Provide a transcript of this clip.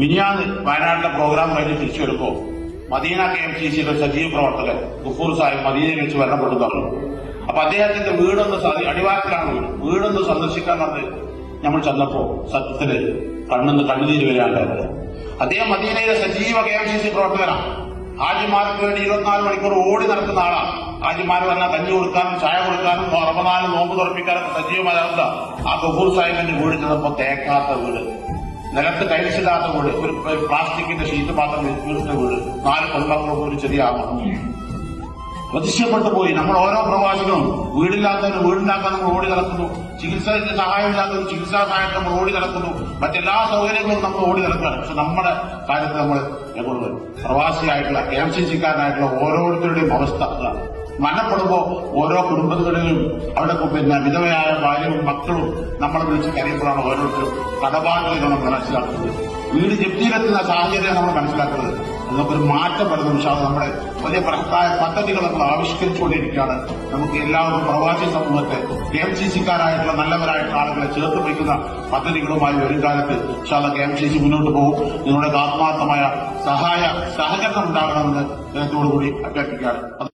മിനിയാന്ന് വയനാട്ടിലെ പ്രോഗ്രാം കഴിഞ്ഞ് തിരിച്ചു വരുമ്പോ മദീന KMCCയുടെ സജീവ പ്രവർത്തകൻ ഗഫൂർ സാഹിബ് മദീനയിൽ വെച്ച് മരണപ്പെട്ടു പറഞ്ഞു. അപ്പൊ അദ്ദേഹത്തിന്റെ അടിവാരത്തിലാണ് വീടൊന്ന് സന്ദർശിക്കാൻ പറഞ്ഞ് നമ്മൾ ചെന്നപ്പോ സത്യത്തില് കണ്ണുനീര് വരാണ്ടായത്. അദ്ദേഹം മദീനയിലെ സജീവ KMCC പ്രവർത്തകനാണ്. ഹാജിമാർക്ക് വേണ്ടി 24 മണിക്കൂർ ഓടി നടക്കുന്ന ആളാണ്. ഹാജിമാർ വന്നാൽ കഞ്ഞി കൊടുക്കാനും ചായ കൊടുക്കാനും റമദാനിൽ നോമ്പ് തുറപ്പിക്കാനൊക്കെ സജീവമായ ആ ഗഫൂർ സാഹിബിന്റെ വീട് ചെന്നപ്പോ തേക്കാത്ത വീട്, നിലത്ത് ടൈൽസില്ലാത്ത വീട്, ഒരു പ്ലാസ്റ്റിക്കിന്റെ ഷീറ്റ് മാത്രം വീടിന്റെ വീട്, 4 പെൺമക്കളും ഒരു ചെറിയ ആമണം. പ്രതിഷ്ഠപ്പെട്ടു പോയി. നമ്മൾ ഓരോ പ്രവാസികളും വീടില്ലാത്തവന് വീടുണ്ടാക്കാൻ നമ്മൾ ഓടി നടക്കുന്നു, ചികിത്സയ്ക്ക് സഹായമില്ലാത്തവന് ചികിത്സാ സഹായത്തിന് നമ്മൾ ഓടി നടക്കുന്നു, മറ്റെല്ലാ സൗകര്യങ്ങളും നമ്മൾ ഓടി നടക്കുകയാണ്. പക്ഷെ നമ്മുടെ കാര്യത്തിൽ നമ്മൾ പ്രവാസിയായിട്ടുള്ള KMCCക്കാരനായിട്ടുള്ള ഓരോരുത്തരുടെയും അവസ്ഥ മരണപ്പെടുമ്പോ ഓരോ കുടുംബങ്ങളിലും അവിടെ വിധവയായ ഭാര്യയും മക്കളും നമ്മളെ വിളിച്ച് കരയുമ്പോഴാണ് ഓരോരുത്തരും കടബാധ്യത നമ്മൾ മനസ്സിലാക്കുന്നത്. വീട് ജപ്തിയിലെത്തുന്ന സാഹചര്യം നമ്മൾ മനസ്സിലാക്കുന്നത്. നമുക്കൊരു മാറ്റം വരുന്ന വിഷയം നമ്മുടെ വലിയ ബൃഹത്തായ പദ്ധതികൾ നമ്മൾ ആവിഷ്കരിച്ചുകൊണ്ടിരിക്കുകയാണ്. നമുക്ക് എല്ലാവർക്കും പ്രവാസി സമൂഹത്തെ KMCCക്കാരായിട്ടുള്ള നല്ലവരായിട്ടുള്ള ആളുകളെ ചേർത്ത് വയ്ക്കുന്ന പദ്ധതികളുമായി വരും കാലത്ത് KMCC മുന്നോട്ട് പോകും. നിങ്ങളുടെ ആത്മാർത്ഥമായ സഹകരണം ഉണ്ടാകണമെന്ന് അദ്ദേഹത്തോടുകൂടി അഭ്യർത്ഥിക്കുകയാണ്.